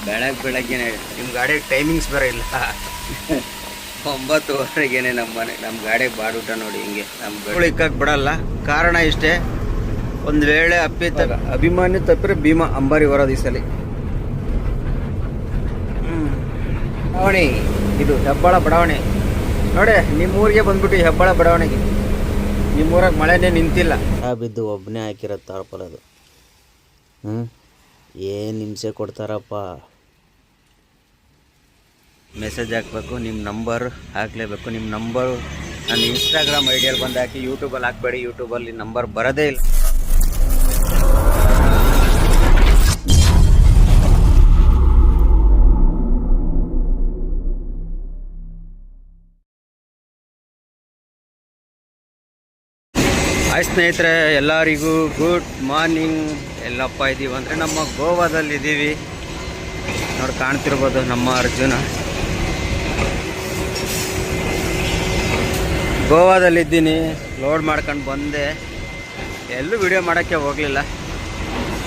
ಬೆಳಗ್ಗೆನೆ ನಿಮ್ಮ ಗಾಡಿ ಟೈಮಿಂಗ್ಸ್ ಬೇರೆ ಇಲ್ಲ. 9:30ಗೆನೆ ನಮ್ಮ ಗಾಡಿ ಬಾಡೂಟ ನೋಡಿ. ಹಿಂಗೆ ನಮ್ಮ ಇಕ್ಕಕ್ಕೆ ಬಿಡಲ್ಲ. ಕಾರಣ ಇಷ್ಟೇ, ಒಂದು ವೇಳೆ ಅಭಿಮಾನಿ ತಪ್ಪಿದ್ರೆ ಭೀಮಾ ಅಂಬಾರಿ ಬರೋದು ಈ ಸಲ. ಬಡಾವಣೆ ಇದು ಹೆಬ್ಬಾಳ ಬಡಾವಣೆ ನೋಡಿ. ನಿಮ್ಮೂರಿಗೆ ಬಂದ್ಬಿಟ್ಟು ಹೆಬ್ಬಾಳ ಬಡಾವಣೆಗೆ. ನಿಮ್ಮೂರಾಗ ಮಳೆನೇ ನಿಂತಿಲ್ಲ. ಬಿದ್ದು ಒಬ್ಬನೇ ಹಾಕಿರೋ ತಾರ್ಪಲ್ ಅದು. ಏನು ಹಿಂಸೆ ಕೊಡ್ತಾರಪ್ಪ. ಮೆಸೇಜ್ ಹಾಕಬೇಕು, ನಿಮ್ಮ ನಂಬರ್ ಹಾಕಲೇಬೇಕು. ನಿಮ್ಮ ನಂಬರು ನನ್ನ ಇನ್ಸ್ಟಾಗ್ರಾಮ್ ಐಡಿಯಲ್ಲಿ ಬಂದು ಹಾಕಿ. ಯೂಟ್ಯೂಬಲ್ಲಿ ಹಾಕಬೇಡಿ, ಯೂಟ್ಯೂಬಲ್ಲಿ ನಂಬರ್ ಬರೋದೇ ಇಲ್ಲ. ಹಾಯ್ ಸ್ನೇಹಿತರೆ, ಎಲ್ಲರಿಗೂ ಗುಡ್ ಮಾರ್ನಿಂಗ್. ಎಲ್ಲಪ್ಪ ಇದ್ದೀವಿ ಅಂದರೆ ನಮ್ಮ ಗೋವಾದಲ್ಲಿ ಇದ್ದೀವಿ ನೋಡಿ. ಕಾಣ್ತಿರ್ಬೋದು ನಮ್ಮ ಅರ್ಜುನ. ಗೋವಾದಲ್ಲಿದ್ದೀನಿ. ಲೋಡ್ ಮಾಡ್ಕೊಂಡು ಬಂದೆ. ಎಲ್ಲೂ ವಿಡಿಯೋ ಮಾಡೋಕ್ಕೆ ಹೋಗಲಿಲ್ಲ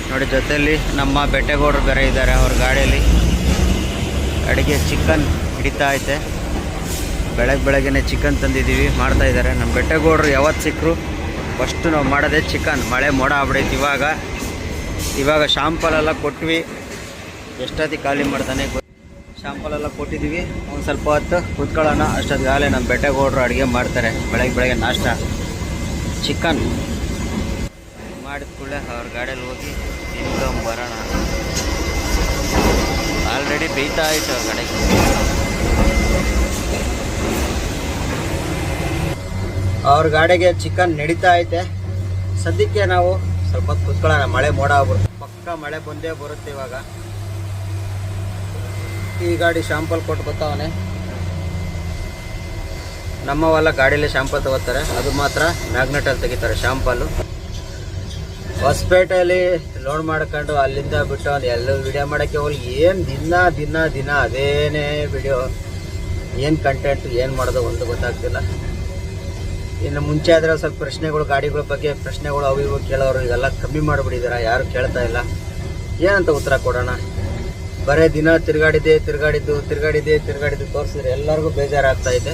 ನೋಡಿ. ಜೊತೆಯಲ್ಲಿ ನಮ್ಮ ಬೆಟ್ಟೆಗೌಡರು ಬೇರೆ ಇದ್ದಾರೆ. ಅವ್ರ ಗಾಡಿಯಲ್ಲಿ ಅಡುಗೆ ಚಿಕನ್ ಹಿಡಿತಾ ಐತೆ. ಬೆಳಗ್ಗೆನೆ ಚಿಕನ್ ತಂದಿದ್ದೀವಿ, ಮಾಡ್ತಾಯಿದ್ದಾರೆ. ನಮ್ಮ ಬೆಟ್ಟೆಗೌಡರು ಯಾವತ್ತು ಸಿಕ್ಕರು ಫಸ್ಟು ನಾವು ಮಾಡೋದೇ ಚಿಕನ್. ಮಳೆ ಮೋಡ ಆಗ್ಬಿಡೈತೆ. ಇವಾಗ ಶಾಂಪಲೆಲ್ಲ ಕೊಟ್ವಿ. ಎಷ್ಟೊತ್ತಿಗೆ ಖಾಲಿ ಮಾಡ್ತಾನೆ ಶಾಂಪಲೆಲ್ಲ ಕೊಟ್ಟಿದ್ದೀವಿ. ಒಂದು ಸ್ವಲ್ಪ ಹೊತ್ತು ಕೂತ್ಕೊಳ್ಳೋಣ. ಅಷ್ಟೊತ್ತಿಗಾಗಲೇ ನಮ್ಮ ಬೆಟ್ಟೆಗೌಡರು ಅಡುಗೆ ಮಾಡ್ತಾರೆ. ಬೆಳಗ್ಗೆ ನಾಷ್ಟ ಚಿಕನ್ ಮಾಡಿದ ಕೂಡಲೇ ಅವ್ರ ಗಾಡಿಯಲ್ಲಿ ಹೋಗಿ ತಿನ್ಕೊಂಬರೋಣ. ಆಲ್ರೆಡಿ ಬೇಯ್ತಾ ಆಯಿತು ಅವ್ರ ಕಡೆಗೆ. ಅವ್ರ ಗಾಡಿಗೆ ಚಿಕನ್ ನಡೀತಾ ಐತೆ. ಸದ್ಯಕ್ಕೆ ನಾವು ಸ್ವಲ್ಪ ಹೊತ್ತು ಕೂತ್ಕೊಳ್ಳೋಣ. ಮಳೆ ಮೋಡ ಆಗ್ಬಿಡುತ್ತೆ. ಪಕ್ಕ ಮಳೆ ಬಂದೇ ಬರುತ್ತೆ. ಇವಾಗ ಈ ಗಾಡಿ ಶಾಂಪಲ್ ಕೊಟ್ಟು ಬರ್ತಾವನೆ. ನಮ್ಮವೆಲ್ಲ ಗಾಡಿಯಲ್ಲೇ ಶಾಂಪಲ್ ತಗೋತಾರೆ. ಅದು ಮಾತ್ರ ಮ್ಯಾಗ್ನೆಟಲ್ಲಿ ತೆಗಿತಾರೆ ಶಾಂಪಲ್ಲು. ಹೊಸಪೇಟೆಯಲ್ಲಿ ಲೋಡ್ ಮಾಡ್ಕೊಂಡು ಅಲ್ಲಿಂದ ಬಿಟ್ಟು ಅಲ್ಲಿ ಎಲ್ಲೂ ವಿಡಿಯೋ ಮಾಡೋಕ್ಕೆ ಹೋಗಿ ಏನು ದಿನ ಅದೇನೇ ವಿಡಿಯೋ. ಏನು ಕಂಟೆಂಟ್ ಏನು ಮಾಡೋದು ಒಂದು ಗೊತ್ತಾಗ್ತಿಲ್ಲ. ಇನ್ನು ಮುಂಚೆ ಆದರೆ ಸ್ವಲ್ಪ ಪ್ರಶ್ನೆಗಳು, ಗಾಡಿಗಳ ಬಗ್ಗೆ ಪ್ರಶ್ನೆಗಳು ಅವು ಇವು ಕೇಳೋರು ಈಗೆಲ್ಲ ಕಮ್ಮಿ ಮಾಡಿಬಿಟ್ಟಿದ್ದಾರೆ. ಯಾರು ಕೇಳ್ತಾ ಇಲ್ಲ. ಏನಂತ ಉತ್ತರ ಕೊಡೋಣ? ಬರೀ ದಿನ ತಿರುಗಾಡಿದ್ದು ತೋರಿಸಿದ್ರೆ ಎಲ್ಲರಿಗೂ ಬೇಜಾರಾಗ್ತಾ ಇದೆ.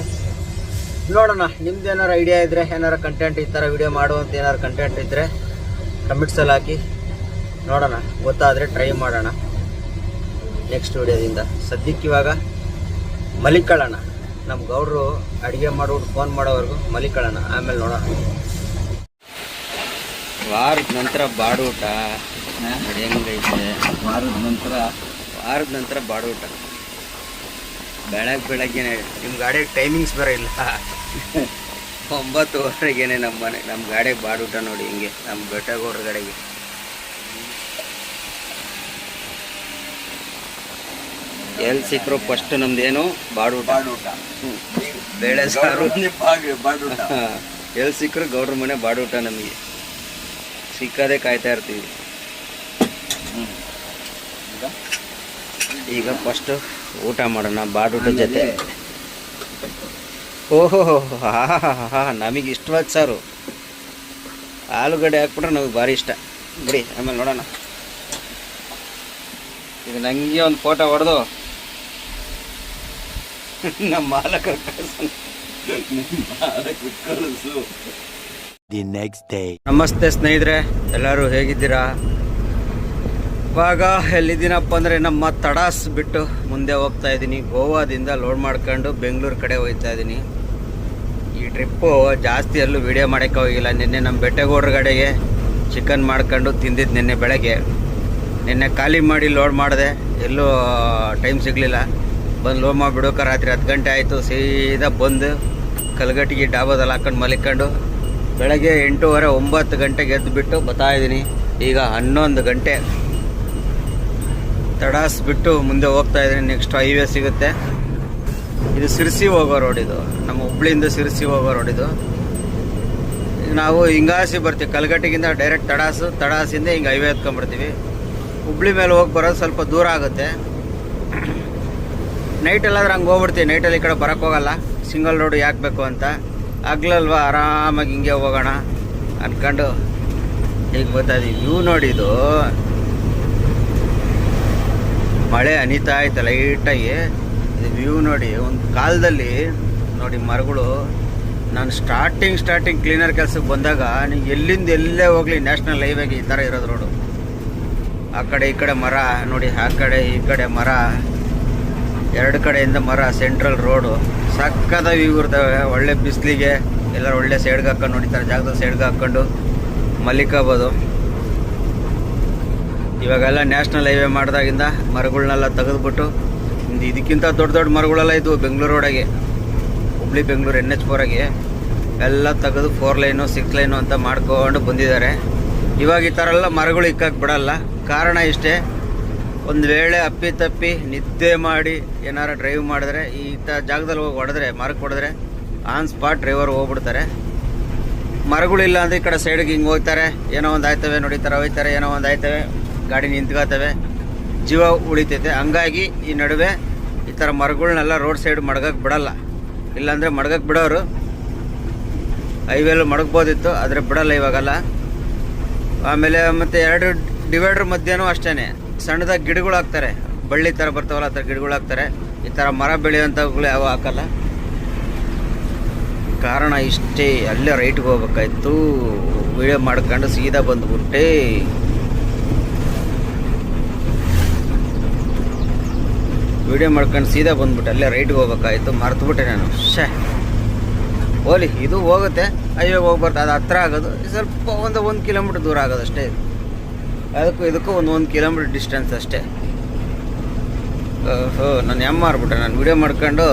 ನೋಡೋಣ, ನಿಮ್ದು ಏನಾರು ಐಡಿಯಾ ಇದ್ದರೆ, ಏನಾರು ಕಂಟೆಂಟ್ ಈ ಥರ ವಿಡಿಯೋ ಮಾಡುವಂಥ ಏನಾರು ಕಂಟೆಂಟ್ ಇದ್ದರೆ ಕಮೆಂಟ್ಸಲ್ಲಿ ಹಾಕಿ ನೋಡೋಣ. ಗೊತ್ತಾದರೆ ಟ್ರೈ ಮಾಡೋಣ ನೆಕ್ಸ್ಟ್ ವಿಡಿಯೋದಿಂದ. ಸದ್ಯಕ್ಕೆ ಇವಾಗ ಮಲಿಕೊಳ್ಳೋಣ. ನಮ್ಮ ಗೌಡ್ರು ಅಡುಗೆ ಮಾಡೋರು ಫೋನ್ ಮಾಡೋವರೆಗೂ ಮಲಿಕೊಳ್ಳೋಣ. ಆಮೇಲೆ ನೋಡೋಣ. ವಾರದ ನಂತರ ಬಾಡೂಟ ಹೆಂಗೈತೆ. ವಾರದ ನಂತರ ಬಾಡೂಟ ಬೆಳಗ್ಗೆನೆ. ನಿಮ್ಮ ಗಾಡಿಗೆ ಟೈಮಿಂಗ್ಸ್ ಬೇರೆ ಇಲ್ಲ. 9:30ಗೆನೆ ನಮ್ಮ ಗಾಡಿಗೆ ಬಾಡೂಟ ನೋಡಿ. ಹಿಂಗೆ ನಮ್ಮ ಬೆಟ್ಟಗೌಡ್ರ ಗಾಡಿಗೆ ಎಲ್ಲಿ ಸಿಕ್ಕರು ಫಸ್ಟ್ ನಮ್ದೇನು ಬಾಡೂಟ. ಬೇಳೆ ಸಾರು ಎಲ್ಲಿ ಸಿಕ್ಕರು ಗೌಡ್ರ ಮನೆ ಬಾಡೂಟ. ನಮಗೆ ಸಿಕ್ಕದೇ ಕಾಯ್ತಾ ಇರ್ತೀವಿ. ಈಗ ಫಸ್ಟು ಊಟ ಮಾಡೋಣ ಬಾಡೂಟ ಜೊತೆ. ಓಹೋ ಹಾ ನಮಗೆ ಇಷ್ಟವಾದ ಸಾರು. ಆಲೂಗಡ್ಡೆ ಹಾಕ್ಬಿಟ್ರೆ ನಮಗೆ ಭಾರಿ ಇಷ್ಟ ಬಿಡಿ. ಆಮೇಲೆ ನೋಡೋಣ. ಈಗ ನನಗೆ ಒಂದು ಫೋಟೋ ಹೊಡೆದು ನಮ್ಮ ಮಾಲಕ ನಮಸ್ತೆ ಸ್ನೇಹಿತರೆ, ಎಲ್ಲರೂ ಹೇಗಿದ್ದೀರಾ? ಇವಾಗ ಎಲ್ಲಿದ್ದೀನಪ್ಪ ಅಂದರೆ ನಮ್ಮ ತಡಾಸ್ ಬಿಟ್ಟು ಮುಂದೆ ಹೋಗ್ತಾ ಇದ್ದೀನಿ. ಗೋವಾದಿಂದ ಲೋಡ್ ಮಾಡ್ಕೊಂಡು ಬೆಂಗಳೂರು ಕಡೆ ಹೋಗ್ತಾ ಇದ್ದೀನಿ. ಈ ಟ್ರಿಪ್ಪು ಜಾಸ್ತಿ ಎಲ್ಲೂ ವೀಡಿಯೋ ಮಾಡೋಕ್ಕೆ ಹೋಗಿಲ್ಲ. ನಿನ್ನೆ ನಮ್ಮ ಬೆಟ್ಟೆಗೌಡ್ರ ಕಡೆಗೆ ಚಿಕನ್ ಮಾಡ್ಕೊಂಡು ತಿಂದಿದ್ದು ನಿನ್ನೆ ಬೆಳಗ್ಗೆ. ನಿನ್ನೆ ಖಾಲಿ ಮಾಡಿ ಲೋಡ್ ಮಾಡಿದೆ, ಎಲ್ಲೂ ಟೈಮ್ ಸಿಗಲಿಲ್ಲ. ಬಂದು ಲೋಡ್ ಮಾಡಿಬಿಡೋಕೆ ರಾತ್ರಿ 10 ಗಂಟೆ ಆಯಿತು. ಸೀದಾ ಬಂದು ಕಲ್ಗಟ್ಟಿಗೆ ಡಾಬಾದಲ್ಲಿ ಹಾಕೊಂಡು ಮಲಿಕೊಂಡು ಬೆಳಗ್ಗೆ 8:30 9 ಗಂಟೆಗೆ ಎದ್ದುಬಿಟ್ಟು ಬರ್ತಾಯಿದ್ದೀನಿ. ಈಗ 11 ಗಂಟೆ. ತಡಾಸ್ ಬಿಟ್ಟು ಮುಂದೆ ಹೋಗ್ತಾ ಇದ್ದೀನಿ. ನೆಕ್ಸ್ಟ್ ಹೈವೇ ಸಿಗುತ್ತೆ. ಇದು ಸಿರ್ಸಿ ಹೋಗೋ ರೋಡ್. ಇದು ನಮ್ಮ ಹುಬ್ಳಿಯಿಂದ ಸಿರ್ಸಿ ಹೋಗೋ ರೋಡ್. ಇದು ನಾವು ಹಿಂಗಾಸಿ ಬರ್ತೀವಿ. ಕಲ್ಗಟ್ಟಿಗಿಂತ ಡೈರೆಕ್ಟ್ ತಡಾಸಿಂದ ಹಿಂಗೆ ಹೈವೇ ಎತ್ಕೊಂಡ್ಬರ್ತೀವಿ. ಹುಬ್ಳಿ ಮೇಲೆ ಹೋಗಿ ಬರೋದು ಸ್ವಲ್ಪ ದೂರ ಆಗುತ್ತೆ. ನೈಟಲ್ಲಾದ್ರೆ ಹಂಗೆ ಹೋಗ್ಬಿಡ್ತೀವಿ. ನೈಟಲ್ಲಿ ಈ ಕಡೆ ಬರೋಕ್ಕೆ ಹೋಗಲ್ಲ. ಸಿಂಗಲ್ ರೋಡು ಯಾಕೆ ಬೇಕು ಅಂತ. ಆಗ್ಲಲ್ವ ಆರಾಮಾಗಿ ಹಿಂಗೆ ಹೋಗೋಣ ಅಂದ್ಕೊಂಡು ಈಗ ಬರ್ತಾಯಿದ್ದೀವಿ. ವ್ಯೂ ನೋಡಿ. ಇದು ಮಳೆ ಹನಿತಾ ಐತೆ ಲೈಟಾಗಿ. ಇದು ವ್ಯೂ ನೋಡಿ. ಒಂದು ಕಾಲದಲ್ಲಿ ನೋಡಿ ಮರಗಳು, ನಾನು ಸ್ಟಾರ್ಟಿಂಗ್ ಕ್ಲೀನರ್ ಕೆಲಸಕ್ಕೆ ಬಂದಾಗ ನೀವು ಎಲ್ಲಿಂದ ಎಲ್ಲೇ ಹೋಗಲಿ ನ್ಯಾಷನಲ್ ಹೈವೇಗೆ ಈ ಥರ ಇರೋದು ರೋಡು. ಆ ಕಡೆ ಈ ಕಡೆ ಮರ ನೋಡಿ, ಆ ಕಡೆ ಈ ಕಡೆ ಮರ, ಎರಡು ಕಡೆಯಿಂದ ಮರ, ಸೆಂಟ್ರಲ್ ರೋಡು. ಸಕ್ಕದ ವ್ಯೂ ಇರ್ತವೆ. ಒಳ್ಳೆ ಬಿಸಿಲಿಗೆ ಎಲ್ಲರೂ ಒಳ್ಳೆ ಸೈಡ್ಗೆ ಹಾಕೊಂಡು ನೋಡಿತಾರೆ, ಜಾಗದಲ್ಲಿ ಸೈಡ್ಗೆ ಹಾಕ್ಕೊಂಡು ಮಲಿಕಬೋದು. ಇವಾಗೆಲ್ಲ ನ್ಯಾಷನಲ್ ಹೈವೇ ಮಾಡಿದಾಗಿಂದ ಮರಗಳನ್ನೆಲ್ಲ ತೆಗೆದುಬಿಟ್ಟು ಇದಕ್ಕಿಂತ ದೊಡ್ಡ ಮರಗಳೆಲ್ಲ ಇದ್ವು ಬೆಂಗಳೂರು ರೋಡಾಗೆ, ಹುಬ್ಳಿ ಬೆಂಗಳೂರು NH4 ಎಲ್ಲ ತೆಗೆದು 4 ಲೈನು 6 ಲೈನು ಅಂತ ಮಾಡ್ಕೊಂಡು ಬಂದಿದ್ದಾರೆ. ಇವಾಗ ಈ ಥರ ಎಲ್ಲ ಮರಗಳು ಇಕ್ಕಕ್ಕೆ ಬಿಡಲ್ಲ. ಕಾರಣ ಇಷ್ಟೇ, ಒಂದು ವೇಳೆ ಅಪ್ಪಿ ನಿದ್ದೆ ಮಾಡಿ ಏನಾರು ಡ್ರೈವ್ ಮಾಡಿದ್ರೆ ಈ ಜಾಗದಲ್ಲಿ ಹೋಗಿ ಹೊಡೆದ್ರೆ, ಮರಕ್ಕೆ ಹೊಡೆದ್ರೆ ಆನ್ ಸ್ಪಾಟ್ ಡ್ರೈವರ್ ಹೋಗ್ಬಿಡ್ತಾರೆ. ಮರಗಳಿಲ್ಲ ಅಂದರೆ ಈ ಕಡೆ ಸೈಡ್ಗೆ ಹಿಂಗೆ ಹೋಗ್ತಾರೆ, ಏನೋ ಒಂದು ಆಯ್ತವೆ ನೋಡಿ, ಈ ಥರ ಹೋಗ್ತಾರೆ, ಏನೋ ಒಂದು ಆಯ್ತವೆ, ಗಾಡಿ ನಿಂತ್ಕೋತವೆ, ಜೀವ ಉಳಿತೈತೆ. ಹಂಗಾಗಿ ಈ ನಡುವೆ ಈ ಥರ ಮರಗಳನ್ನೆಲ್ಲ ರೋಡ್ ಸೈಡ್ ಮಡ್ಗಕ್ಕೆ ಬಿಡಲ್ಲ. ಇಲ್ಲಾಂದರೆ ಮಡ್ಗಕ್ಕೆ ಬಿಡೋರು, ಹೈವೇಲು ಮಡಗ್ಬೋದಿತ್ತು, ಆದರೆ ಬಿಡಲ್ಲ ಇವಾಗಲ್ಲ. ಆಮೇಲೆ ಮತ್ತು 2 ಡಿವೈಡರ್ ಮಧ್ಯನೂ ಅಷ್ಟೇ ಸಣ್ಣದಾಗಿ ಗಿಡಗಳು ಹಾಕ್ತಾರೆ, ಬಳ್ಳಿ ಥರ ಬರ್ತಾವಲ್ಲ ಆ ಥರ ಗಿಡಗಳು ಹಾಕ್ತಾರೆ. ಈ ಥರ ಮರ ಬೆಳೆಯುವಂಥವುಗಳು ಯಾವ ಹಾಕಲ್ಲ. ಕಾರಣ ಇಷ್ಟೇ, ಅಲ್ಲೇ ರೈಟ್ಗೆ ಹೋಗ್ಬೇಕಾಯ್ತು. ವಿಡಿಯೋ ಮಾಡ್ಕೊಂಡು ಸೀದಾ ಬಂದುಬಿಟ್ಟೆ. ವಿಡಿಯೋ ಮಾಡ್ಕೊಂಡು ಸೀದಾ ಬಂದ್ಬಿಟ್ಟೆ, ಅಲ್ಲೇ ರೈಟ್ಗೆ ಹೋಗ್ಬೇಕಾಯ್ತು, ಮರ್ತುಬಿಟ್ಟೆ ನಾನು. ಹೋಲಿ, ಇದು ಹೋಗುತ್ತೆ, ಹೈವೇ ಹೋಗ್ಬಾರ್ದು, ಅದು ಹತ್ರ ಆಗೋದು ಸ್ವಲ್ಪ ಒಂದು ಕಿಲೋಮೀಟ್ರ್ ದೂರ ಆಗೋದು ಅಷ್ಟೇ. ಅದಕ್ಕೂ ಇದಕ್ಕೂ ಒಂದು ಕಿಲೋಮೀಟ್ರ್ ಡಿಸ್ಟೆನ್ಸ್ ಅಷ್ಟೇ. ನಾನು ಮಾರ್ಬಿಟ್ಟೆ, ನಾನು ವಿಡಿಯೋ ಮಾಡ್ಕೊಂಡು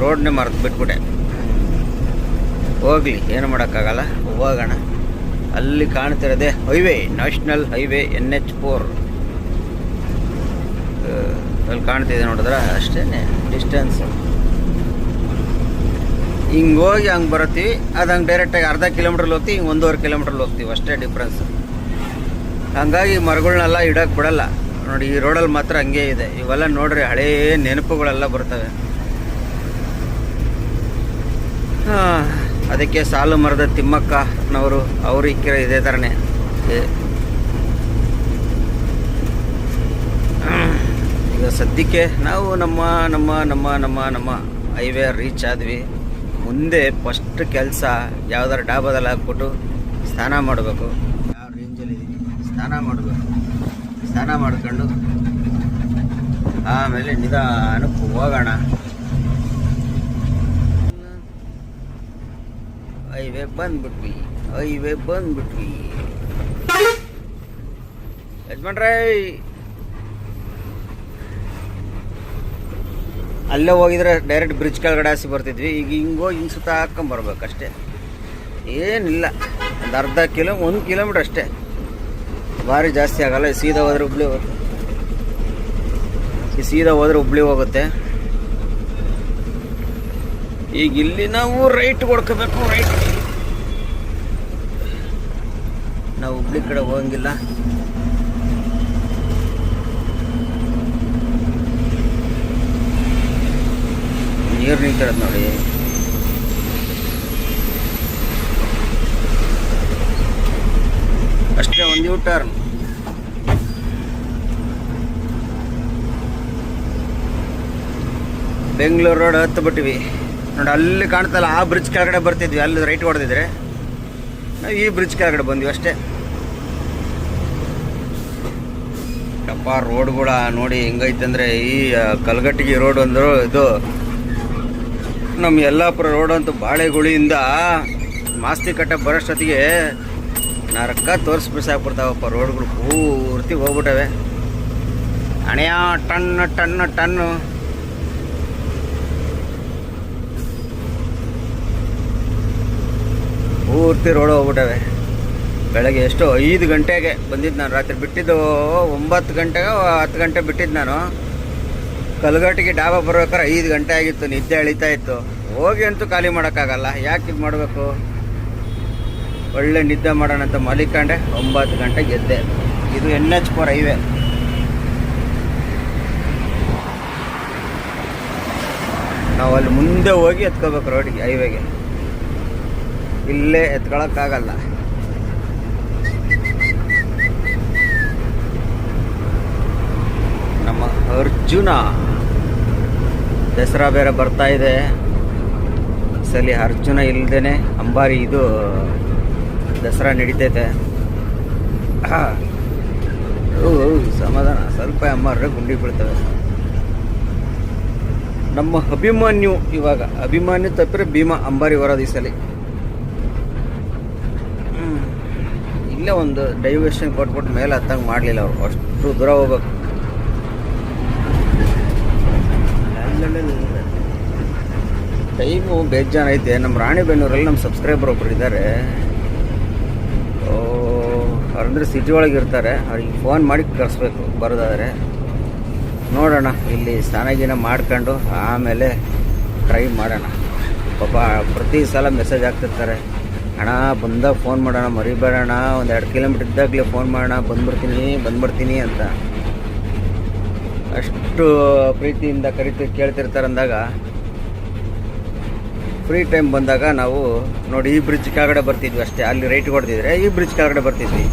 ರೋಡ್ನೇ ಮರೆತು ಬಿಟ್ಬಿಟ್ಟೆ. ಹೋಗಲಿ, ಏನು ಮಾಡೋಕ್ಕಾಗಲ್ಲ, ಹೋಗೋಣ. ಅಲ್ಲಿ ಕಾಣ್ತಿರೋದೆ ಹೈವೇ, ನ್ಯಾಷನಲ್ ಹೈವೇ NH4 ಅಲ್ಲಿ ಕಾಣ್ತಿದೆ ನೋಡಿದ್ರೆ, ಅಷ್ಟೇ ಡಿಸ್ಟೆನ್ಸ್. ಹಿಂಗೆ ಹೋಗಿ ಹಂಗೆ ಬರ್ತೀವಿ, ಅದು ಹಂಗೆ ಡೈರೆಕ್ಟಾಗಿ ಅರ್ಧ ಕಿಲೋಮೀಟ್ರಲ್ಲಿ ಹೋಗ್ತೀವಿ, ಹಿಂಗೆ 1.5 ಕಿಲೋಮೀಟ್ರಲ್ಲಿ ಹೋಗ್ತೀವಿ, ಅಷ್ಟೇ ಡಿಫ್ರೆನ್ಸ್. ಹಂಗಾಗಿ ಮರಗಳನ್ನೆಲ್ಲ ಇಡೋಕ್ಕೆ ಬಿಡಲ್ಲ ನೋಡಿ. ಈ ರೋಡಲ್ಲಿ ಮಾತ್ರ ಹಂಗೆ ಇದೆ. ಇವೆಲ್ಲ ನೋಡ್ರಿ, ಹಳೇ ನೆನಪುಗಳೆಲ್ಲ ಬರ್ತವೆ. ಅದಕ್ಕೆ ಸಾಲು ಮರದ ತಿಮ್ಮಕ್ಕನವರು ಅವರು ಇಕ್ಕಿರೋ ಇದೇ ಥರನೇ. ಈಗ ಸದ್ಯಕ್ಕೆ ನಾವು ನಮ್ಮ ಹೈವೇ ರೀಚ್ ಆದ್ವಿ. ಮುಂದೆ ಫಸ್ಟ್ ಕೆಲಸ ಯಾವ್ದಾರು ಡಾಬಾದಲ್ಲಿ ಹಾಕ್ಬಿಟ್ಟು ಸ್ನಾನ ಮಾಡಬೇಕು. ಯಾವ ರೇಂಜಲ್ಲಿ ಸ್ನಾನ ಮಾಡಬೇಕು, ಸ್ನಾನ ಮಾಡ್ಕೊಂಡು ಆಮೇಲೆ ನಿಧಾನಕ್ಕೆ ಹೋಗೋಣ. ಹೈವೇ ಬಂದ್ಬಿಟ್ವಿ ಯಜಮಾನ್ರೇ. ಅಲ್ಲೇ ಹೋಗಿದ್ರೆ ಡೈರೆಕ್ಟ್ ಬ್ರಿಡ್ಜ್ ಕೆಳಗಡೆ ಹಾಸಿ ಬರ್ತಿದ್ವಿ. ಈಗ ಹಿಂಗೋಗಿ ಹಿಂಗೆ ಸುತ್ತ ಹಾಕ್ಕೊಂಬರ್ಬೇಕಷ್ಟೇ, ಏನಿಲ್ಲ. ಒಂದು ಅರ್ಧ 1 ಕಿಲೋಮೀಟ್ರ್ ಅಷ್ಟೇ, ಭಾರಿ ಜಾಸ್ತಿ ಆಗಲ್ಲ. ಸೀದಾ ಹೋದ್ರೆ ಹುಬ್ಳಿ ಹೋಗುತ್ತೆ. ಈಗ ಇಲ್ಲಿ ನಾವು ರೈಟ್ ಹೊಡ್ಕೋಬೇಕು. ನಾವು ಹುಬ್ಳಿ ಕಡೆ ಹೋಗಂಗಿಲ್ಲ. ನೀರು ನಿಂತಿರೋದು ನೋಡಿ. ಅಷ್ಟೇ, ಒಂದು U-ಟರ್ನ್. ಬೆಂಗಳೂರು ರೋಡ್ ಹತ್ತು ಬಿಟ್ಟಿವಿ ನೋಡಿ. ಅಲ್ಲಿ ಕಾಣ್ತಲ್ಲ, ಆ ಬ್ರಿಡ್ಜ್ ಕೆಳಗಡೆ ಬರ್ತಿದ್ವಿ. ಅಲ್ಲಿ ರೈಟ್ ಹೊಡೆದಿದ್ರೆ ನಾವು ಈ ಬ್ರಿಡ್ಜ್ ಕೆಳಗಡೆ ಬಂದ್ವಿ ಅಷ್ಟೇ. ಯಪ್ಪ, ರೋಡ್ಗಳ ನೋಡಿ ಹೆಂಗೈತಂದ್ರೆ, ಈ ಕಲ್ಗಟ್ಟಿಗೆ ರೋಡ್ ಅಂದರು ಇದು ನಮ್ಮ ಯಲ್ಲಾಪುರ ರೋಡ್ ಅಂತೂ ಬಾಳೆಗುಳಿಯಿಂದ ಮಾಸ್ತಿ ಕಟ್ಟೆ ಬರೋಷ್ಟೊತ್ತಿಗೆ ನರಕ ತೋರಿಸ್ಬಿಡ್ಸಾಕ್ಬಿಡ್ತಾವಪ್ಪ. ರೋಡ್ಗಳು ಪೂರ್ತಿ ಹೋಗ್ಬಿಟ್ಟವೆ. ಹಣೆಯ ಟನ್ನು ಪೂರ್ತಿ ರೋಡ್ ಹೋಗ್ಬಿಟ್ಟವೆ. ಬೆಳಗ್ಗೆ ಎಷ್ಟು 5 ಗಂಟೆಗೆ ಬಂದಿದ್ದು ನಾನು. ರಾತ್ರಿ ಬಿಟ್ಟಿದ್ದು 9 ಗಂಟೆಗೆ 10 ಗಂಟೆ ಬಿಟ್ಟಿದ್ದು ನಾನು. ಕಲ್ಗಟ್ಟಿಗೆ ಡಾಬಾ ಬರ್ಬೇಕಾದ್ರೆ 5 ಗಂಟೆ ಆಗಿತ್ತು. ನಿದ್ದೆ ಎಳಿತಾ ಇತ್ತು. ಹೋಗಿ ಅಂತೂ ಖಾಲಿ ಮಾಡೋಕ್ಕಾಗಲ್ಲ. ಯಾಕೆ ಇದು ಮಾಡಬೇಕು, ಒಳ್ಳೆ ನಿದ್ದೆ ಮಾಡೋಣ ಅಂತ ಮಲಿಕೊಂಡೆ. 9 ಗಂಟೆಗೆ ಗೆದ್ದೆ. ಇದು NH4 ಹೈವೇ. ನಾವು ಅಲ್ಲಿ ಮುಂದೆ ಹೋಗಿ ಎತ್ಕೋಬೇಕು ರೋಡಿಗೆ, ಹೈವೇಗೆ. ಇಲ್ಲೇ ಎತ್ಕೊಳಕ್ಕಾಗಲ್ಲ. ನಮ್ಮ ಅರ್ಜುನ. ದಸರಾ ಬೇರೆ ಬರ್ತಾ ಇದೆ. ಈ ಸಲ ಅರ್ಜುನ ಇಲ್ದೇನೆ ಅಂಬಾರಿ ಇದು ದಸರಾ ನಡೀತೈತೆ. ಸಮಾಧಾನ, ಸ್ವಲ್ಪ ಅಮ್ಮಾರ್ರೆ ಗುಂಡಿ ಬೀಳ್ತವೆ. ನಮ್ಮ ಅಭಿಮನ್ಯು ಇವಾಗ ಅಭಿಮನ್ಯು ತಪ್ಪಿದ್ರೆ ಭೀಮಾ ಅಂಬಾರಿ ಬರೋದು ಈ ಸಲ. ಇಲ್ಲೇ ಒಂದು ಡೈವರ್ಷನ್ ಕೊಟ್ಬಿಟ್ಟು ಮೇಲೆ ಹತ್ತಂಗೆ ಮಾಡಲಿಲ್ಲ ಅವರು, ಅಷ್ಟು ದೂರ ಹೋಗ್ಬೇಕು. ಟೈಮು ಬೇಜಾನ್ ಐತೆ. ನಮ್ಮ ರಾಣಿಬೆನ್ನೂರಲ್ಲಿ ನಮ್ಮ ಸಬ್ಸ್ಕ್ರೈಬರ್ ಒಬ್ರು ಇದ್ದಾರೆ. ಅವ್ರಂದ್ರೆ ಸಿಟಿ ಒಳಗೆ ಇರ್ತಾರೆ. ಅವ್ರಿಗೆ ಫೋನ್ ಮಾಡಿ ಕರೆಸ್ಬೇಕು ಬರೋದಾದರೆ. ನೋಡೋಣ, ಇಲ್ಲಿ ಸ್ನಾನ ಮಾಡ್ಕೊಂಡು ಆಮೇಲೆ ಟ್ರೈ ಮಾಡೋಣ. ಪಾಪ ಪ್ರತಿ ಸಲ ಮೆಸೇಜ್ ಹಾಕ್ತಿರ್ತಾರೆ, ಅಣ್ಣ ಬಂದಾಗ ಫೋನ್ ಮಾಡೋಣ, ಮರಿಬೇಡೋಣ, ಒಂದು 2 ಕಿಲೋಮೀಟ್ರ್ ಇದ್ದಾಗಲೇ ಫೋನ್ ಮಾಡೋಣ, ಬಂದ್ಬಿಡ್ತೀನಿ ಅಂತ ಅಷ್ಟು ಪ್ರೀತಿಯಿಂದ ಕೇಳ್ತಿರ್ತಾರೆ. ಅಂದಾಗ ಫ್ರೀ ಟೈಮ್ ಬಂದಾಗ ನಾವು ನೋಡಿ ಈ ಬ್ರಿಡ್ಜ್ ಕೆಳಗಡೆ ಬರ್ತಿದ್ವಿ ಅಷ್ಟೇ. ಅಲ್ಲಿ ರೈಟ್ ಹೊಡೆದಿದ್ರೆ ಈ ಬ್ರಿಡ್ಜ್ ಕೆಳಗಡೆ ಬರ್ತಿದ್ವಿ.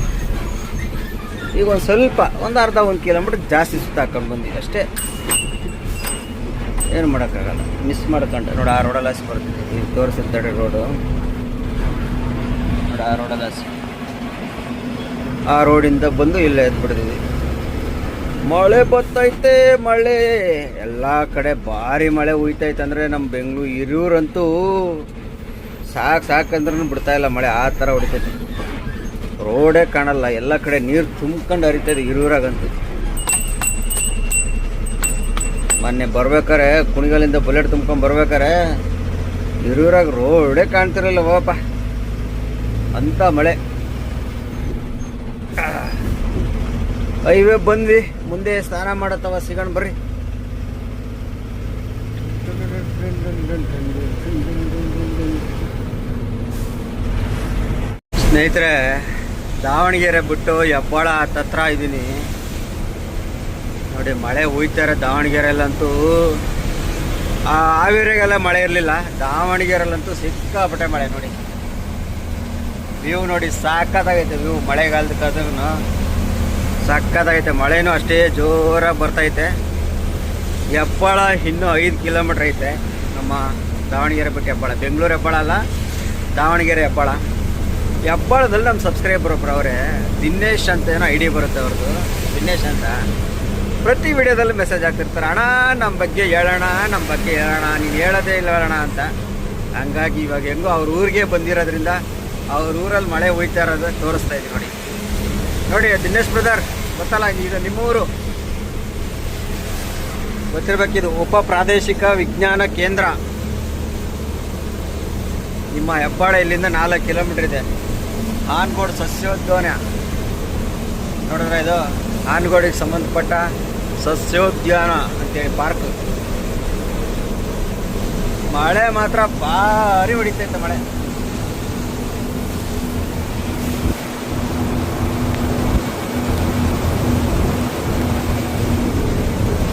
ಈಗ ಒಂದು ಸ್ವಲ್ಪ ಒಂದು ಅರ್ಧ 1 ಕಿಲೋಮೀಟ್ರ್ ಜಾಸ್ತಿ ಸುತ್ತ ಹಾಕೊಂಡು ಬಂದಿದ್ವಿ ಅಷ್ಟೇ. ಏನು ಮಾಡೋಕ್ಕಾಗಲ್ಲ, ಮಿಸ್ ಮಾಡ್ಕೊಂಡೆ. ನೋಡಿ ಆ ರೋಡಲ್ಲಿ ಹಸಿ ಬರ್ತಿದ್ವಿ. ಈಗ ತೋರಿಸಿರ್ತಾರೆ ರೋಡು. ನೋಡಿ ಆ ರೋಡಲ್ಲಿ ಹಸಿ, ಆ ರೋಡಿಂದ ಬಂದು ಇಲ್ಲೇ ಎದ್ಬಿಡ್ತಿದ್ವಿ. ಮಳೆ ಬರ್ತೈತೆ, ಮಳೆ ಎಲ್ಲ ಕಡೆ ಭಾರಿ ಮಳೆ ಹುಯ್ತೈತೆ. ಅಂದರೆ ನಮ್ಮ ಬೆಂಗಳೂರು ಹಿರಿಯೂರಂತೂ ಸಾಕಂದ್ರೂ ಬಿಡ್ತಾ ಇಲ್ಲ ಮಳೆ. ಆ ಥರ ಹೊಡಿತೈತೆ, ರೋಡೇ ಕಾಣಲ್ಲ. ಎಲ್ಲ ಕಡೆ ನೀರು ತುಂಬ್ಕೊಂಡು ಹರಿತೈತೆ ಹಿರಿಯೂರಾಗಂತೂ. ಮೊನ್ನೆ ಬರ್ಬೇಕಾರೆ ಕುಣಿಗಲಿಂದ ಬುಲೆಟ್ ತುಂಬ್ಕೊಂಡು ಬರ್ಬೇಕಾರೆ ಹಿರಿಯೂರಾಗ ರೋಡೇ ಕಾಣ್ತಿರಲ್ಲ ಪಾಪ, ಅಂಥ ಮಳೆ. ಹೈವೇ ಬಂದ್ವಿ, ಮುಂದೆ ಸ್ನಾನ ಮಾಡತ್ತವ ಸಿಗೋಣ ಬರ್ರಿ. ಸ್ನೇಹಿತರೆ, ದಾವಣಗೆರೆ ಬಿಟ್ಟು ಹೆಬ್ಬಾಳ ಹತ್ರ ಇದ್ದೀನಿ ನೋಡಿ. ಮಳೆ ಹುಯ್ತಾರೆ ದಾವಣಗೆರೆಯಲ್ಲಂತೂ. ಹಾವೇರಿಗೆಲ್ಲ ಮಳೆ ಇರಲಿಲ್ಲ, ದಾವಣಗೆರೆಯಲ್ಲಂತೂ ಸಿಕ್ಕಾಪಟ್ಟೆ ಮಳೆ. ನೋಡಿ ವ್ಯೂ ನೋಡಿ, ಸಾಕಾಗೈತೆ ವ್ಯೂ. ಮಳೆಗಾಲದಕ್ಕಾದ್ರೂ ಸಕ್ಕತ್ತಾಗೈತೆ. ಮಳೆನೂ ಅಷ್ಟೇ ಜೋರಾಗಿ ಬರ್ತೈತೆ. ಹೆಬ್ಬಾಳ ಇನ್ನೂ 5 ಕಿಲೋಮೀಟ್ರ್ ಐತೆ ನಮ್ಮ ದಾವಣಗೆರೆ ಬಿಟ್ಟು ಹೆಬ್ಬಾಳ. ಬೆಂಗಳೂರು ಹೆಬ್ಬಾಳ ಅಲ್ಲ, ದಾವಣಗೆರೆ ಹೆಬ್ಬಾಳ. ಹೆಬ್ಬಾಳದಲ್ಲಿ ನಮ್ಮ ಸಬ್ಸ್ಕ್ರೈಬರ್ ಒಬ್ರು ಅವರೇ, ದಿನೇಶ್ ಅಂತ ಏನೋ ಐಡಿ ಬರುತ್ತೆ ಅವ್ರದ್ದು, ದಿನೇಶ್ ಅಂತ. ಪ್ರತಿ ವಿಡಿಯೋದಲ್ಲಿ ಮೆಸೇಜ್ ಹಾಕ್ತಿರ್ತಾರೆ, ಅಣ್ಣ ನಮ್ಮ ಬಗ್ಗೆ ಹೇಳೋಣ, ನೀನು ಹೇಳೋದೇ ಇಲ್ಲ ಅಣ್ಣ ಅಂತ. ಹಂಗಾಗಿ ಇವಾಗ ಹೆಂಗೋ ಅವ್ರ ಊರಿಗೆ ಬಂದಿರೋದ್ರಿಂದ ಅವ್ರ ಊರಲ್ಲಿ ಮಳೆ ಹೋಯ್ತಾ ಇರೋದು ತೋರಿಸ್ತಾ ಇದ್ದೀವಿ. ನೋಡಿ ದಿನೇಶ್ ಬ್ರದರ್ ಗೊತ್ತಲ್ಲ, ಇದು ನಿಮ್ಮೂರು ಗೊತ್ತಿರಬೇಕಿದು. ಉಪ ಪ್ರಾದೇಶಿಕ ವಿಜ್ಞಾನ ಕೇಂದ್ರ ನಿಮ್ಮ ಹೆಬ್ಬಾಳ ಇಲ್ಲಿಂದ 4 ಕಿಲೋಮೀಟರ್ ಇದೆ. ಆನಗೋಡು ಸಸ್ಯೋದ್ಯಾನ ನೋಡಿದ್ರೆ, ಇದು ಆನಗೋಡಿಗೆ ಸಂಬಂಧಪಟ್ಟ ಸಸ್ಯೋದ್ಯಾನ ಅಂತೇಳಿ ಪಾರ್ಕ್. ಮಳೆ ಮಾತ್ರ ಭಾರಿ ಹೊಡಿತೈತೆ ಮಳೆ.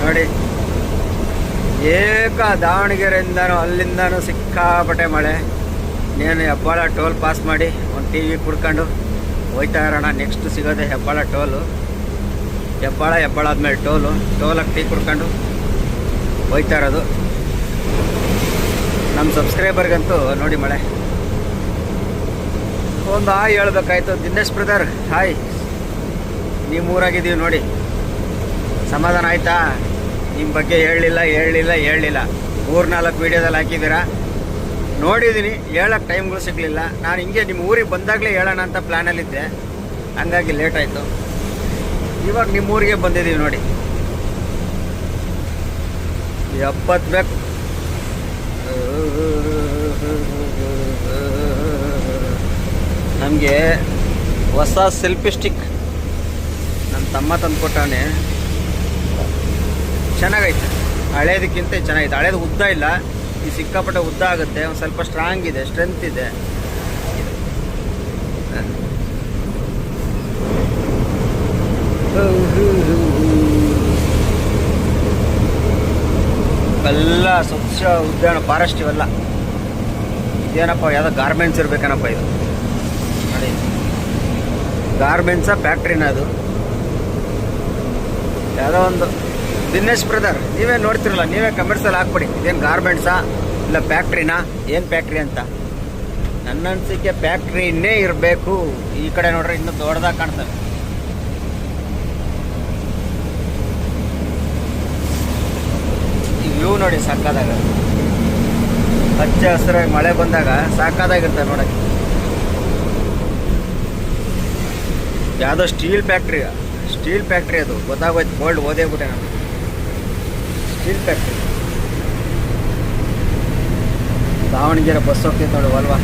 ನೋಡಿ ಏಕ ದಾವಣಗೆರೆಯಿಂದನೂ ಅಲ್ಲಿಂದನೂ ಸಿಕ್ಕಾಪಟ್ಟೆ ಮಳೆ. నేను ಹೆಬ್ಬಾಳ ಟೋಲ್ ಪಾಸ್ ಮಾಡಿ ಒಂದು ಟಿ ವಿ ಕುಡ್ಕೊಂಡು ಹೋಯ್ತಾ ಇರೋಣ. ನೆಕ್ಸ್ಟ್ ಸಿಗೋದೆ ಹೆಬ್ಬಾಳ ಟೋಲು. ಹೆಬ್ಬಾಳ ಆದಮೇಲೆ ಟೋಲಾಗಿ ಟೀ ಕುಡ್ಕೊಂಡು ಹೋಯ್ತಾ ಇರೋದು. ನಮ್ಮ ಸಬ್ಸ್ಕ್ರೈಬರ್ಗಂತೂ ನೋಡಿ ಮಳೆ. ಒಂದು ಹಾಯ್ ಹೇಳ್ಬೇಕಾಯ್ತು. ದಿನೇಶ್ ಬ್ರದರ್ ಹಾಯ್, ನಿಮ್ಮ ಊರಾಗಿದ್ದೀವಿ ನೋಡಿ. ಸಮಾಧಾನ ಆಯ್ತಾ? ನಿಮ್ಮ ಬಗ್ಗೆ ಹೇಳಲಿಲ್ಲ 3-4 ವೀಡಿಯೋದಲ್ಲಿ ಹಾಕಿದ್ದೀರಾ, ನೋಡಿದ್ದೀನಿ. ಹೇಳೋಕ್ಕೆ ಟೈಮ್ಗಳು ಸಿಗಲಿಲ್ಲ. ನಾನು ಹಿಂಗೆ ನಿಮ್ಮ ಊರಿಗೆ ಬಂದಾಗಲೇ ಹೇಳೋಣ ಅಂತ ಪ್ಲ್ಯಾನಲ್ಲಿದ್ದೆ, ಹಂಗಾಗಿ ಲೇಟ್ ಆಯಿತು. ಇವಾಗ ನಿಮ್ಮ ಊರಿಗೆ ಬಂದಿದ್ದೀವಿ ನೋಡಿ. 70 ಬೇಕು. ನಮಗೆ ಹೊಸ ಸೆಲ್ಫಿ ಸ್ಟಿಕ್ ನಮ್ಮ ತಮ್ಮ ತಂದು ಕೊಟ್ಟವನೇ. ಚೆನ್ನಾಗೈತೆ, ಹಳೇದಕ್ಕಿಂತ ಚೆನ್ನಾಗೈತೆ. ಹಳೇದು ಉದ್ದ ಇಲ್ಲ, ಈ ಸಿಕ್ಕಾಪಟ್ಟೆ ಉದ್ದ ಆಗುತ್ತೆ. ಒಂದು ಸ್ವಲ್ಪ ಸ್ಟ್ರಾಂಗ್ ಇದೆ, ಸ್ಟ್ರೆಂತ್ ಇದೆ. ಎಲ್ಲ ಸ್ವಚ್ಛ ಉದ್ಯಾನ ಫಾರೆಸ್ಟ್ ಇವೆಲ್ಲ. ಇದೇನಪ್ಪ, ಯಾವುದೋ ಗಾರ್ಮೆಂಟ್ಸ್ ಇರ್ಬೇಕೇನಪ್ಪ ಇದು. ನೋಡಿ, ಗಾರ್ಮೆಂಟ್ಸ ಫ್ಯಾಕ್ಟ್ರಿನ ಅದು ಯಾವುದೋ ಒಂದು ದಿನೇಶ್ ಬ್ರದರ್, ನೀವೇ ನೋಡ್ತಿರಲ್ಲ, ನೀವೇ ಕಮೆಂಟ್ಸಲ್ಲಿ ಹಾಕ್ಬಿಡಿ ಇದೇನು ಗಾರ್ಮೆಂಟ್ಸಾ ಇಲ್ಲ ಫ್ಯಾಕ್ಟ್ರಿನಾ, ಏನು ಫ್ಯಾಕ್ಟ್ರಿ ಅಂತ. ನನ್ನ ಅನಿಸಿಕೆ ಫ್ಯಾಕ್ಟ್ರಿ ಇನ್ನೇ ಇರಬೇಕು. ಈ ಕಡೆ ನೋಡ್ರಿ ಇನ್ನೂ ದೊಡ್ಡದಾಗಿ ಕಾಣ್ತದೆ. ಈ ವ್ಯೂ ನೋಡಿ ಸಾಕಾದಾಗ, ಹಚ್ಚ ಹಸಿರಾಗಿ ಮಳೆ ಬಂದಾಗ ಸಾಕಾದಾಗಿರ್ತದೆ ನೋಡಕ್ಕೆ. ಯಾವುದೋ ಸ್ಟೀಲ್ ಫ್ಯಾಕ್ಟ್ರಿ ಅದು ಗೊತ್ತಾಗೋಯ್ತು. ಗೋಲ್ಡ್ ಓದೇ ಬಿಟ್ಟೆ ನಾನು. ಸ್ಟೀಲ್ ಫ್ಯಾಕ್ಟ್ರಿ ದಾವಣಗೆರೆ ಬಸ್ ಹೋಗ್ತೈತೆ ನೋಡಿ ಅಲ್ವಾ.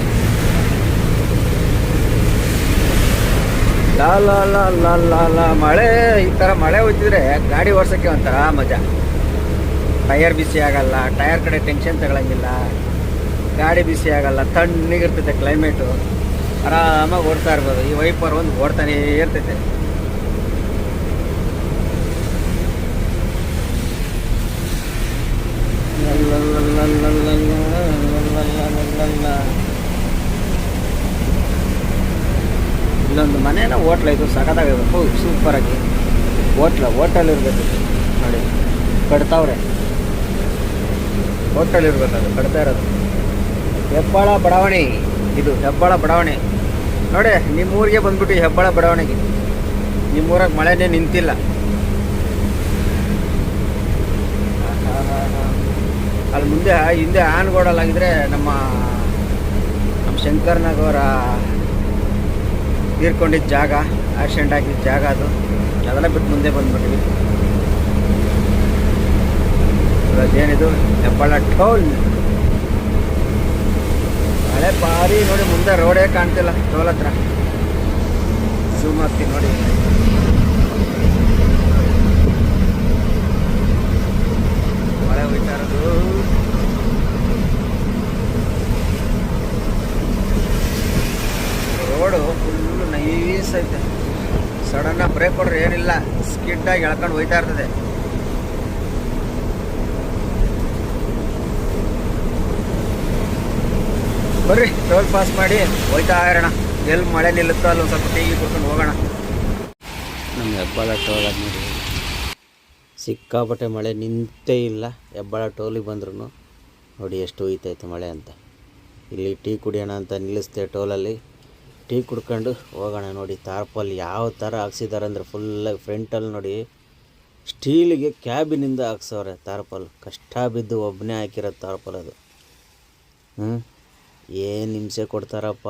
ಲಾ ಲಾ ಲಾ ಲಾ ಲಾ ಲಾ ಮಳೆ, ಈ ಥರ ಮಳೆ ಹೋಯ್ತಿದ್ರೆ ಗಾಡಿ ಓಡ್ಸೋಕ್ಕೆ ಒಂಥರ ಮಜಾ. ಟೈರ್ ಬಿಸಿ ಆಗಲ್ಲ, ಟೈರ್ ಕಡೆ ಟೆನ್ಷನ್ ತಗೊಳಂಗಿಲ್ಲ, ಗಾಡಿ ಬಿಸಿ ಆಗಲ್ಲ, ತಣ್ಣಗಿರ್ತೈತೆ ಕ್ಲೈಮೇಟು, ಆರಾಮಾಗಿ ಓಡ್ತಾ ಇರ್ಬೋದು. ಈ ವೈಪರ್ ಒಂದು ಓಡ್ತಾನೇ ಇರ್ತೈತೆ. ಇಲ್ಲೊಂದು ಮನೇನ ಹೋಟ್ಲ ಇದು ಸಖತ್ತಾಗಿರ್ಬೇಕು, ಸೂಪರಾಗಿ. ಹೋಟೆಲ್ ಇರಬೇಕು ನೋಡಿ, ಕಟ್ತಾವ್ರೆ. ಹೋಟೆಲ್ ಇರ್ಬೇಕು, ಅದು ಕಟ್ತಾ ಇರೋದು. ಹೆಬ್ಬಾಳ ಬಡಾವಣೆ, ಇದು ಹೆಬ್ಬಾಳ ಬಡಾವಣೆ ನೋಡಿ. ನಿಮ್ಮೂರಿಗೆ ಬಂದ್ಬಿಟ್ಟು ಹೆಬ್ಬಾಳ ಬಡಾವಣೆಗೆ. ನಿಮ್ಮೂರಾಗ ಮಳೆನೇ ನಿಂತಿಲ್ಲ. ಅಲ್ಲಿ ಹಿಂದೆ ಆನ್ಗೋಡಲ್ಲಾಗಿದ್ರೆ ನಮ್ಮ ಶಂಕರ್ನಾಗವರ ತೀರ್ಕೊಂಡಿದ್ದ ಜಾಗ, ಆಕ್ಸಿಡೆಂಟ್ ಆಗಿದ್ದ ಜಾಗ ಅದು. ಅದೆಲ್ಲ ಬಿಟ್ಟು ಮುಂದೆ ಬಂದ್ಬಿಟ್ಟಿವಿ. ಇವಾಗೇನಿದು ಹೆಬ್ಬಾಳ ಟೋಲ್. ಮಳೆ ಭಾರಿ ನೋಡಿ, ಮುಂದೆ ರೋಡೇ ಕಾಣ್ತಿಲ್ಲ ಟೋಲ್ ಹತ್ರ. ಝೂಮ್ ಆಗ್ತೀನಿ ನೋಡಿ. ಮಳೆ ಹೋಯ್ತಾ ಇರೋದು. ರೋಡು ಫುಲ್ಲು ನೈಸ್ ಐತೆ. ಸಡನ್ನಾಗಿ ಬ್ರೇಕ್ ಕೊಡ್ರೆ ಏನಿಲ್ಲ, ಸ್ಕಿಡ್ಡಾಗಿ ಎಳ್ಕೊಂಡು ಹೋಯ್ತಾ ಇರ್ತದೆ. ಬರ್ರಿ ಟೋಲ್ ಪಾಸ್ ಮಾಡಿ ಹೋಯ್ತಾ ಇರೋಣ. ಎಲ್ಲಿ ಮಳೆ ನಿಲ್ಲುತ್ತೋ ಅಲ್ಲಿ ಒಂದು ಸ್ವಲ್ಪ ಟೀ ಕುಡ್ಕೊಂಡು ಹೋಗೋಣ. ನಮ್ಮ ಹೆಬ್ಬಾಳ ಟೋಲ್ ನೋಡಿ, ಸಿಕ್ಕಾಪಟ್ಟೆ ಮಳೆ ನಿಂತೇ ಇಲ್ಲ. ಹೆಬ್ಬಾಳ ಟೋಲಿಗೆ ಬಂದ್ರೂ ನೋಡಿ ಎಷ್ಟು ಹೋಯ್ತೈತೆ ಮಳೆ ಅಂತ. ಇಲ್ಲಿ ಟೀ ಕುಡಿಯೋಣ ಅಂತ ನಿಲ್ಲಿಸ್ತೆ ಟೋಲಲ್ಲಿ. ಟೀ ಕುಡ್ಕೊಂಡು ಹೋಗೋಣ. ನೋಡಿ ತಾರ್ಪಲ್ ಯಾವ ಥರ ಹಾಕ್ಸಿದ್ದಾರೆ ಅಂದರೆ ಫುಲ್ಲಾಗಿ ಫ್ರಂಟಲ್ಲಿ ನೋಡಿ ಸ್ಟೀಲಿಗೆ ಕ್ಯಾಬಿನಿಂದ ಹಾಕ್ಸವ್ರೆ ತಾರ್ಪಲ್. ಕಷ್ಟ ಬಿದ್ದು ಒಬ್ಬನೇ ಹಾಕಿರೋದು ತಾರ್ಪಲ್ ಅದು. ಏನು ಹಿಂಸೆ ಕೊಡ್ತಾರಪ್ಪ.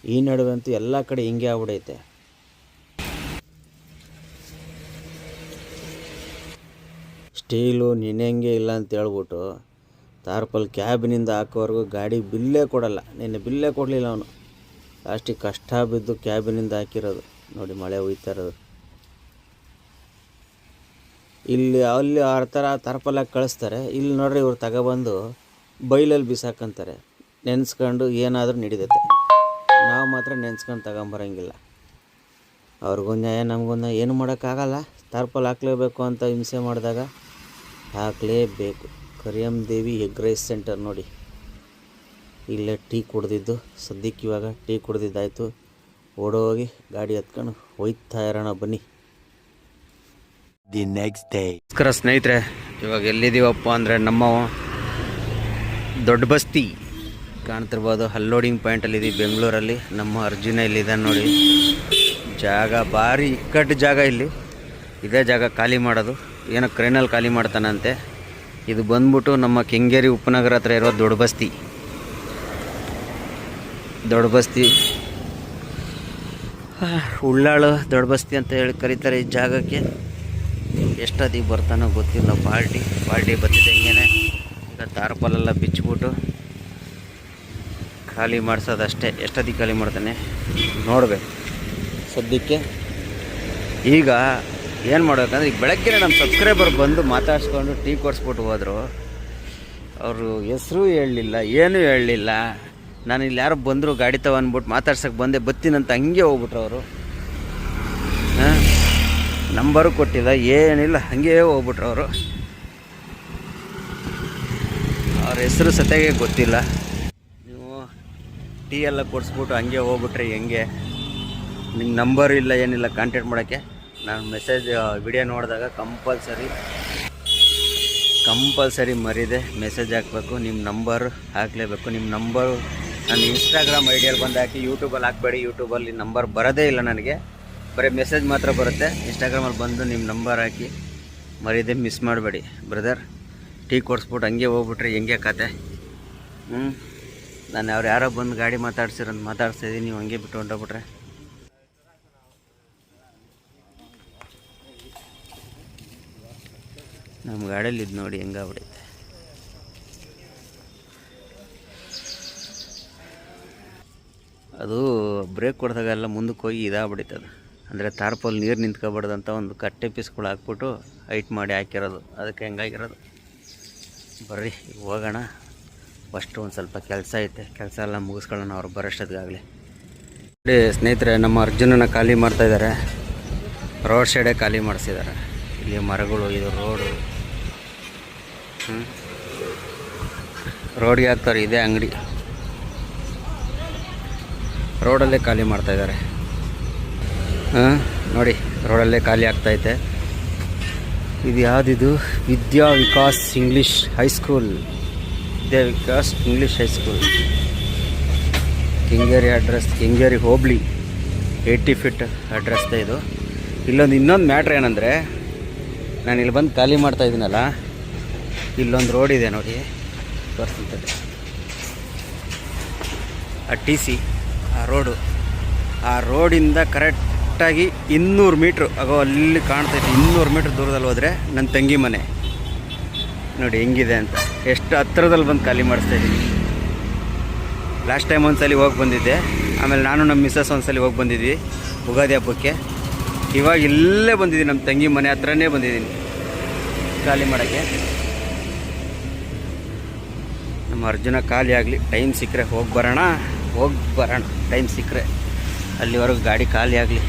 ಈ ನಡುವೆ ಅಂತೂ ಎಲ್ಲ ಕಡೆ ಹಿಂಗೆ ಆಗ್ಬಿಡೈತೆ. ಸ್ಟೀಲು ನೆನೆಯಂಗೆ ಇಲ್ಲ ಅಂತ ಹೇಳ್ಬಿಟ್ಟು ತಾರ್ಪಲ್ ಕ್ಯಾಬಿನಿಂದ ಹಾಕೋವರೆಗೂ ಗಾಡಿ ಬಿಲ್ಲೇ ಕೊಡಲ್ಲ. ನಿನ್ನೆ ಬಿಲ್ಲೇ ಕೊಡಲಿಲ್ಲ ಅವನು. ಲಾಸ್ಟಿಗೆ ಕಷ್ಟ ಬಿದ್ದು ಕ್ಯಾಬಿನಿಂದ ಹಾಕಿರೋದು. ನೋಡಿ ಮಳೆ ಹೋಯ್ತಾ ಇರೋದು. ಇಲ್ಲಿ ಅಲ್ಲಿ ಆ ಥರ ತಾರ್ಪಲ್ಲಾಗಿ ಕಳಿಸ್ತಾರೆ. ಇಲ್ಲಿ ನೋಡ್ರಿ ಇವ್ರು ತಗೊಬಂದು ಬೈಲಲ್ಲಿ ಬಿಸಾಕಂತಾರೆ. ನೆನೆಸ್ಕೊಂಡು ಏನಾದರೂ ನಡೀತೈತೆ. ನಾವು ಮಾತ್ರ ನೆನೆಸ್ಕೊಂಡು ತಗೊಂಬರೋಂಗಿಲ್ಲ. ಅವ್ರಿಗೊಂದು ನ್ಯಾಯ ನಮಗೊಂದು ಏನು ಮಾಡೋಕ್ಕಾಗಲ್ಲ. ತಾರ್ಪಲ್ ಹಾಕ್ಲೇಬೇಕು ಅಂತ ಹಿಂಸೆ ಮಾಡಿದಾಗ ಹಾಕಲೇಬೇಕು. ಕರಿಯಮ್ ದೇವಿ ಎಗ್ ರೈಸ್ ಸೆಂಟರ್ ನೋಡಿ, ಇಲ್ಲೇ ಟೀ ಕುಡ್ದಿದ್ದು. ಸದ್ಯಕ್ಕೆ ಇವಾಗ ಟೀ ಕುಡ್ದಿದ್ದಾಯಿತು. ಓಡೋಗಿ ಗಾಡಿ ಹತ್ಕೊಂಡು ಹೋಯ್ತಾ ಇರೋಣ ಬನ್ನಿ. The next day. ನಮಸ್ಕಾರ ಸ್ನೇಹಿತರೆ, ಇವಾಗ ಎಲ್ಲಿದ್ದೀವಪ್ಪ ಅಂದರೆ ನಮ್ಮ ದೊಡ್ಡ ಬಸ್ತಿ ಕಾಣ್ತಿರ್ಬೋದು. ಅನ್ಲೋಡಿಂಗ್ ಪಾಯಿಂಟಲ್ಲಿದ್ದೀವಿ ಬೆಂಗಳೂರಲ್ಲಿ. ನಮ್ಮ ಅರ್ಜುನ ಇಲ್ಲಿದ್ದಾನೆ ನೋಡಿ. ಜಾಗ ಭಾರಿ ಇಕ್ಕಟ್ಟು ಜಾಗ. ಇಲ್ಲಿ ಇದೇ ಜಾಗ ಖಾಲಿ ಮಾಡೋದು. ಏನೋ ಕ್ರೇನಲ್ಲಿ ಖಾಲಿ ಮಾಡ್ತಾನಂತೆ. ಇದು ಬಂದ್ಬಿಟ್ಟು ನಮ್ಮ ಕೆಂಗೇರಿ ಉಪನಗರ ಹತ್ರ ಇರೋ ದೊಡ್ಡ ಬಸ್ತಿ ಉಳ್ಳಾಳು ದೊಡ್ಡ ಬಸ್ತಿ ಅಂತ ಹೇಳಿ ಕರೀತಾರೆ ಈ ಜಾಗಕ್ಕೆ. ಎಷ್ಟೊತ್ತಿಗೆ ಬರ್ತಾನೋ ಗೊತ್ತಿಲ್ಲ. ಪಾರ್ಟಿ ಬರ್ತಿದೆ ಹಿಂಗೇನೆ. ಈಗ ತಾರ್ಪಲೆಲ್ಲ ಬಿಚ್ಚಿಬಿಟ್ಟು ಖಾಲಿ ಮಾಡಿಸೋದಷ್ಟೇ. ಎಷ್ಟೊತ್ತಿಗೆ ಖಾಲಿ ಮಾಡ್ತಾನೆ ನೋಡ್ಬೇಕು. ಸದ್ಯಕ್ಕೆ ಈಗ ಏನು ಮಾಡ್ಬೇಕಂದ್ರೆ, ಈಗ ಬೆಳಗ್ಗೆ ನಮ್ಮ ಸಬ್ಸ್ಕ್ರೈಬರ್ ಬಂದು ಮಾತಾಡ್ಸ್ಕೊಂಡು ಟೀ ಕೊಡಿಸ್ಬಿಟ್ಟು ಹೋದರು. ಅವರು ಹೆಸರು ಹೇಳಲಿಲ್ಲ, ಏನೂ ಹೇಳಲಿಲ್ಲ. ನಾನು ಇಲ್ಲಿ ಯಾರೋ ಬಂದರು ಗಾಡಿ ತಗೊಂಡ್ಬಿಟ್ಟು ಮಾತಾಡ್ಸೋಕ್ಕೆ ಬಂದೆ, ಬತ್ತೀನಂತ ಹಂಗೆ ಹೋಗ್ಬಿಟ್ರು ಅವರು. ನಂಬರು ಕೊಟ್ಟಿಲ್ಲ, ಏನಿಲ್ಲ, ಹಂಗೇ ಹೋಗ್ಬಿಟ್ರು ಅವರು. ಅವ್ರ ಹೆಸರು ಸತ್ಯಾಗೆ ಗೊತ್ತಿಲ್ಲ. ನೀವು ಟೀ ಎಲ್ಲ ಕೊಡಿಸ್ಬಿಟ್ಟು ಹಂಗೆ ಹೋಗ್ಬಿಟ್ರೆ ಹೆಂಗೆ? ನಿಮ್ಮ ನಂಬರು ಇಲ್ಲ, ಏನಿಲ್ಲ ಕಾಂಟ್ಯಾಕ್ಟ್ ಮಾಡೋಕ್ಕೆ. ನಾನು ಮೆಸೇಜ್ ವಿಡಿಯೋ ನೋಡಿದಾಗ ಕಂಪಲ್ಸರಿ ಮರೀದೆ ಮೆಸೇಜ್ ಹಾಕಬೇಕು. ನಿಮ್ಮ ನಂಬರ್ ಹಾಕಲೇಬೇಕು. ನಿಮ್ಮ ನಂಬರು ನಾನು ಇನ್ಸ್ಟಾಗ್ರಾಮ್ ಐಡಿಯಲ್ಲಿ ಬಂದು ಹಾಕಿ ಯೂಟ್ಯೂಬಲ್ಲಿ ಹಾಕಬೇಡಿ. ಯೂಟ್ಯೂಬಲ್ಲಿ ನಂಬರ್ ಬರೋದೇ ಇಲ್ಲ ನನಗೆ, ಬರೀ ಮೆಸೇಜ್ ಮಾತ್ರ ಬರುತ್ತೆ. ಇನ್ಸ್ಟಾಗ್ರಾಮಲ್ಲಿ ಬಂದು ನಿಮ್ಮ ನಂಬರ್ ಹಾಕಿ ಮರೀದೆ, ಮಿಸ್ ಮಾಡಬೇಡಿ ಬ್ರದರ್. ಟೀ ಕೊಡಿಸ್ಬಿಟ್ಟು ಹಂಗೆ ಹೋಗ್ಬಿಟ್ರಿ ಹೆಂಗೆ ಕತೆ. ನಾನು ಯಾರೋ ಬಂದು ಗಾಡಿ ಮಾತಾಡ್ಸಿರಂತ ಮಾತಾಡ್ತಾಯಿದ್ದೀನಿ, ನೀವು ಹಂಗೆ ಬಿಟ್ಟು ಹೊಂಟೋಗ್ಬಿಟ್ರೆ. ನಮ್ಮ ಗಾಡಿಯಲ್ಲಿ ಇದು ನೋಡಿ ಹೆಂಗಾಗ್ಬಿಡೈತೆ. ಅದು ಬ್ರೇಕ್ ಕೊಡಿದಾಗೆಲ್ಲ ಮುಂದಕ್ಕೆ ಹೋಗಿ ಇದಾಗ್ಬಿಡೈತೆ. ಅದು ಅಂದರೆ ತಾರ್ಪಲ್ಲಿ ನೀರು ನಿಂತ್ಕೊಬಾರ್ದಂತ ಒಂದು ಕಟ್ಟೆ ಪೀಸ್ಗಳು ಹಾಕ್ಬಿಟ್ಟು ಹೈಟ್ ಮಾಡಿ ಹಾಕಿರೋದು, ಅದಕ್ಕೆ ಹೆಂಗಾಗಿರೋದು. ಬರ್ರಿ ಹೋಗೋಣ. ಫಸ್ಟು ಒಂದು ಸ್ವಲ್ಪ ಕೆಲಸ ಐತೆ, ಕೆಲಸ ಎಲ್ಲ ಮುಗಿಸ್ಕೊಳ್ಳೋಣ ಅವ್ರು ಬರೋಷ್ಟೊತ್ತಿಗಾಗಲಿ. ನೋಡಿ ಸ್ನೇಹಿತರೆ, ನಮ್ಮ ಅರ್ಜುನನ ಖಾಲಿ ಮಾಡ್ತಾಯಿದ್ದಾರೆ. ರೋಡ್ ಸೈಡೇ ಖಾಲಿ ಮಾಡಿಸಿದ್ದಾರೆ. ಇಲ್ಲಿ ಮರಗಳು, ಇದು ರೋಡು. ರೋಡ್ಗೆ ಹಾಕ್ತಾರೆ, ಇದೇ ಅಂಗಡಿ. ರೋಡಲ್ಲೇ ಖಾಲಿ ಮಾಡ್ತಾಯಿದ್ದಾರೆ. ನೋಡಿ ರೋಡಲ್ಲೇ ಖಾಲಿ ಆಗ್ತೈತೆ. ಇದು ಯಾವುದಿದು? Vidya Vikas English high school. Vidya Vikas English high school, Kengeri address, Kengeri hobli, 80 feet ಅಡ್ರೆಸ್ದೇ ಇದು. ಇನ್ನೊಂದು ಮ್ಯಾಟ್ರ್ ಏನಂದರೆ, ನಾನು ಇಲ್ಲಿ ಬಂದು ಖಾಲಿ ಮಾಡ್ತಾಯಿದ್ದೀನಲ್ಲ, ಇಲ್ಲೊಂದು ರೋಡ್ ಇದೆ ನೋಡಿ, ತೋರಿಸ್ತಿದ್ದೆ. ಆ TC ಆ ರೋಡಿಂದ ಕರೆಕ್ಟಾಗಿ 200 ಮೀಟ್ರು ಆಗೋ ಅಲ್ಲಿ ಕಾಣ್ತೈತೆ. 200 ಮೀಟ್ರ್ ದೂರದಲ್ಲಿ ಹೋದರೆ ನನ್ನ ತಂಗಿ ಮನೆ ನೋಡಿ ಹೆಂಗಿದೆ ಅಂತ. ಎಷ್ಟು ಹತ್ತಿರದಲ್ಲಿ ಬಂದು ಖಾಲಿ ಮಾಡಿಸ್ತಾಯಿದ್ದೀನಿ. ಲಾಸ್ಟ್ ಟೈಮ್ ಒಂದ್ಸಲಿ ಹೋಗಿ ಬಂದಿದ್ದೆ, ಆಮೇಲೆ ನಾನು ನಮ್ಮ ಮಿಸ್ಸಸ್ ಒಂದ್ಸಲಿ ಹೋಗಿ ಬಂದಿದ್ವಿ ಉಗಾದಿ ಹಬ್ಬಕ್ಕೆ. ಇವಾಗ ಇಲ್ಲೇ ಬಂದಿದ್ದೀನಿ, ನಮ್ಮ ತಂಗಿ ಮನೆ ಹತ್ರನೇ ಬಂದಿದ್ದೀನಿ ಖಾಲಿ ಮಾಡೋಕ್ಕೆ. ನಮ್ಮ ಅರ್ಜುನ ಖಾಲಿ ಆಗಲಿ, ಟೈಮ್ ಸಿಕ್ಕರೆ ಹೋಗಿ ಬರೋಣ. ಟೈಮ್ ಸಿಕ್ಕರೆ ಅಲ್ಲಿವರೆಗೂ ಗಾಡಿ ಖಾಲಿ ಆಗಲಿ.